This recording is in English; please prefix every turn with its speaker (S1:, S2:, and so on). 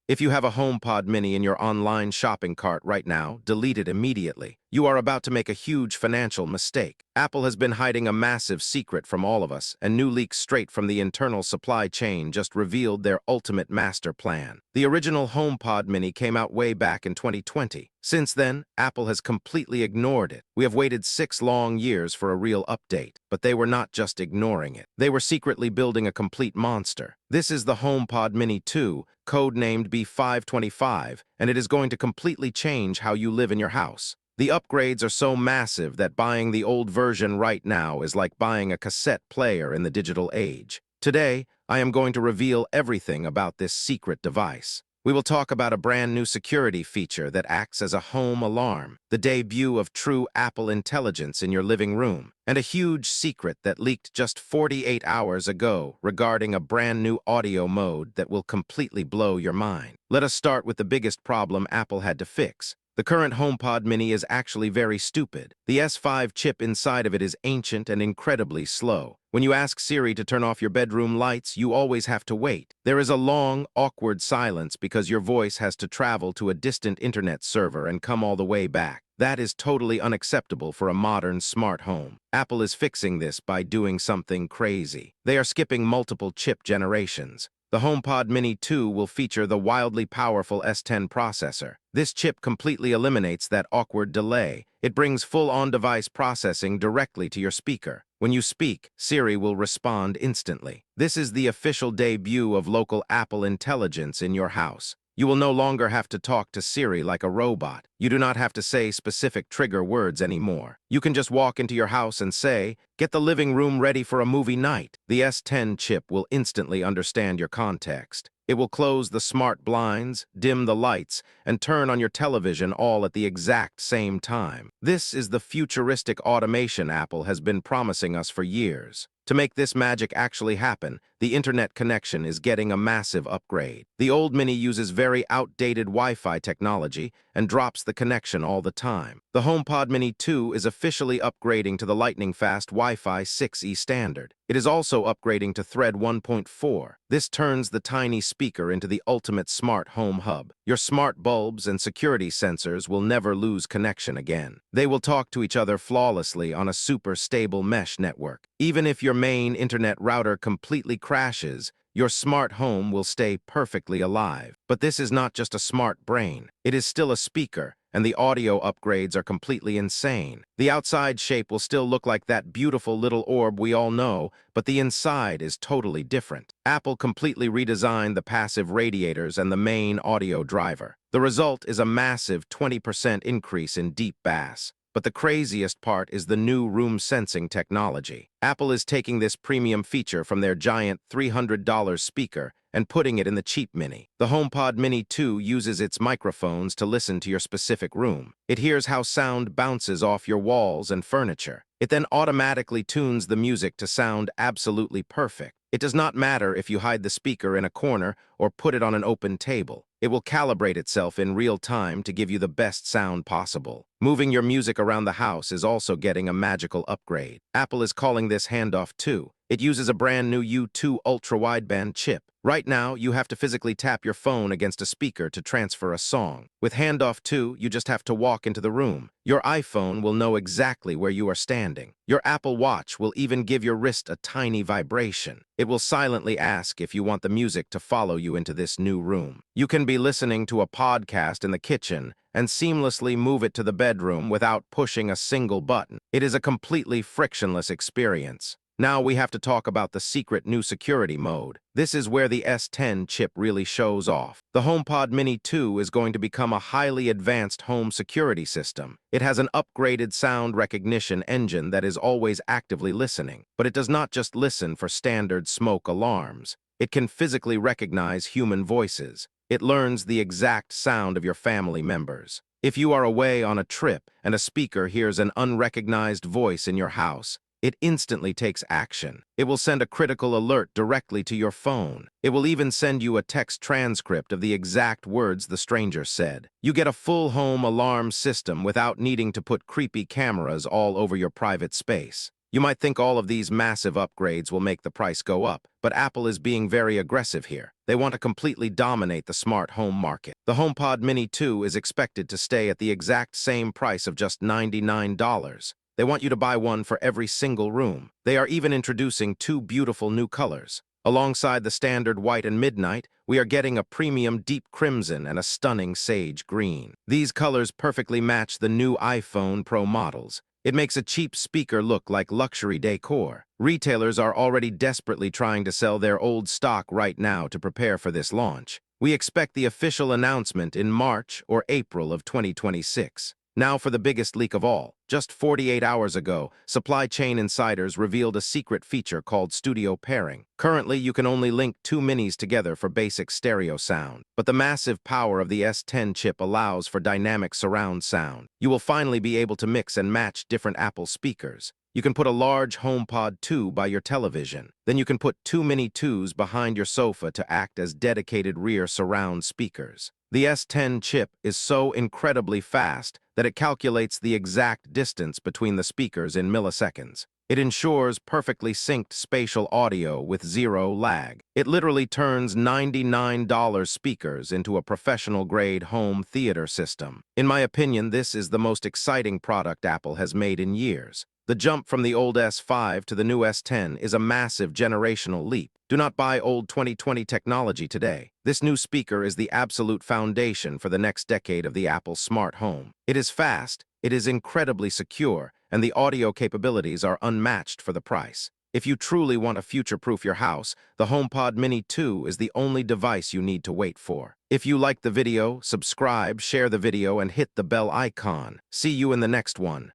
S1: If you have a HomePod Mini in your online shopping cart right now, delete it immediately. You are about to make a huge financial mistake. Apple has been hiding a massive secret from all of us, and new leaks straight from the internal supply chain just revealed their ultimate master plan. The original HomePod Mini came out way back in 2020. Since then, Apple has completely ignored it. We have waited 6 long years for a real update, but they were not just ignoring it. They were secretly building a complete monster. This is the HomePod Mini 2, codenamed B525, and it is going to completely change how you live in your house. The upgrades are so massive that buying the old version right now is like buying a cassette player in the digital age. Today, I am going to reveal everything about this secret device. We will talk about a brand new security feature that acts as a home alarm, the debut of true Apple intelligence in your living room, and a huge secret that leaked just 48 hours ago regarding a brand new audio mode that will completely blow your mind. Let us start with the biggest problem Apple had to fix. The current HomePod Mini is actually very stupid. The S5 chip inside of it is ancient and incredibly slow. When you ask Siri to turn off your bedroom lights, you always have to wait. There is a long, awkward silence because your voice has to travel to a distant internet server and come all the way back. That is totally unacceptable for a modern smart home. Apple is fixing this by doing something crazy. They are skipping multiple chip generations. The HomePod Mini 2 will feature the wildly powerful S10 processor. This chip completely eliminates that awkward delay. It brings full on-device processing directly to your speaker. When you speak, Siri will respond instantly. This is the official debut of local Apple intelligence in your house. You will no longer have to talk to Siri like a robot. You do not have to say specific trigger words anymore. You can just walk into your house and say, "Get the living room ready for a movie night." The S10 chip will instantly understand your context. It will close the smart blinds, dim the lights, and turn on your television all at the exact same time. This is the futuristic automation Apple has been promising us for years. To make this magic actually happen, the internet connection is getting a massive upgrade. The old Mini uses very outdated Wi-Fi technology and drops the connection all the time. The HomePod Mini 2 is officially upgrading to the lightning-fast Wi-Fi 6E standard. It is also upgrading to Thread 1.4. This turns the tiny speaker into the ultimate smart home hub. Your smart bulbs and security sensors will never lose connection again. They will talk to each other flawlessly on a super stable mesh network. Even if your main internet router completely crashes, your smart home will stay perfectly alive. But this is not just a smart brain. It is still a speaker, and the audio upgrades are completely insane. The outside shape will still look like that beautiful little orb we all know, but the inside is totally different. Apple completely redesigned the passive radiators and the main audio driver. The result is a massive 20% increase in deep bass. But the craziest part is the new room sensing technology. Apple is taking this premium feature from their giant $300 speaker and putting it in the cheap Mini. The HomePod Mini 2 uses its microphones to listen to your specific room. It hears how sound bounces off your walls and furniture. It then automatically tunes the music to sound absolutely perfect. It does not matter if you hide the speaker in a corner or put it on an open table. It will calibrate itself in real time to give you the best sound possible. Moving your music around the house is also getting a magical upgrade. Apple is calling this Handoff 2. It uses a brand new U2 ultra-wideband chip. Right now, you have to physically tap your phone against a speaker to transfer a song. With Handoff 2, you just have to walk into the room. Your iPhone will know exactly where you are standing. Your Apple Watch will even give your wrist a tiny vibration. It will silently ask if you want the music to follow you into this new room. You can be listening to a podcast in the kitchen and seamlessly move it to the bedroom without pushing a single button. It is a completely frictionless experience. Now we have to talk about the secret new security mode. This is where the S10 chip really shows off. The HomePod Mini 2 is going to become a highly advanced home security system. It has an upgraded sound recognition engine that is always actively listening. But it does not just listen for standard smoke alarms. It can physically recognize human voices. It learns the exact sound of your family members. If you are away on a trip and a speaker hears an unrecognized voice in your house, it instantly takes action. It will send a critical alert directly to your phone. It will even send you a text transcript of the exact words the stranger said. You get a full home alarm system without needing to put creepy cameras all over your private space. You might think all of these massive upgrades will make the price go up, but Apple is being very aggressive here. They want to completely dominate the smart home market. The HomePod Mini 2 is expected to stay at the exact same price of just $99. They want you to buy one for every single room. They are even introducing two beautiful new colors. Alongside the standard white and midnight, we are getting a premium deep crimson and a stunning sage green. These colors perfectly match the new iPhone Pro models. It makes a cheap speaker look like luxury decor. Retailers are already desperately trying to sell their old stock right now to prepare for this launch. We expect the official announcement in March or April of 2026. Now for the biggest leak of all. Just 48 hours ago, supply chain insiders revealed a secret feature called Studio Pairing. Currently, you can only link two minis together for basic stereo sound, but the massive power of the S10 chip allows for dynamic surround sound. You will finally be able to mix and match different Apple speakers. You can put a large HomePod 2 by your television. Then you can put two Mini 2s behind your sofa to act as dedicated rear surround speakers. The S10 chip is so incredibly fast that it calculates the exact distance between the speakers in milliseconds. It ensures perfectly synced spatial audio with zero lag. It literally turns $99 speakers into a professional-grade home theater system. In my opinion, this is the most exciting product Apple has made in years. The jump from the old S5 to the new S10 is a massive generational leap. Do not buy old 2020 technology today. This new speaker is the absolute foundation for the next decade of the Apple smart home. It is fast, it is incredibly secure, and the audio capabilities are unmatched for the price. If you truly want to future-proof your house, the HomePod Mini 2 is the only device you need to wait for. If you liked the video, subscribe, share the video, and hit the bell icon. See you in the next one.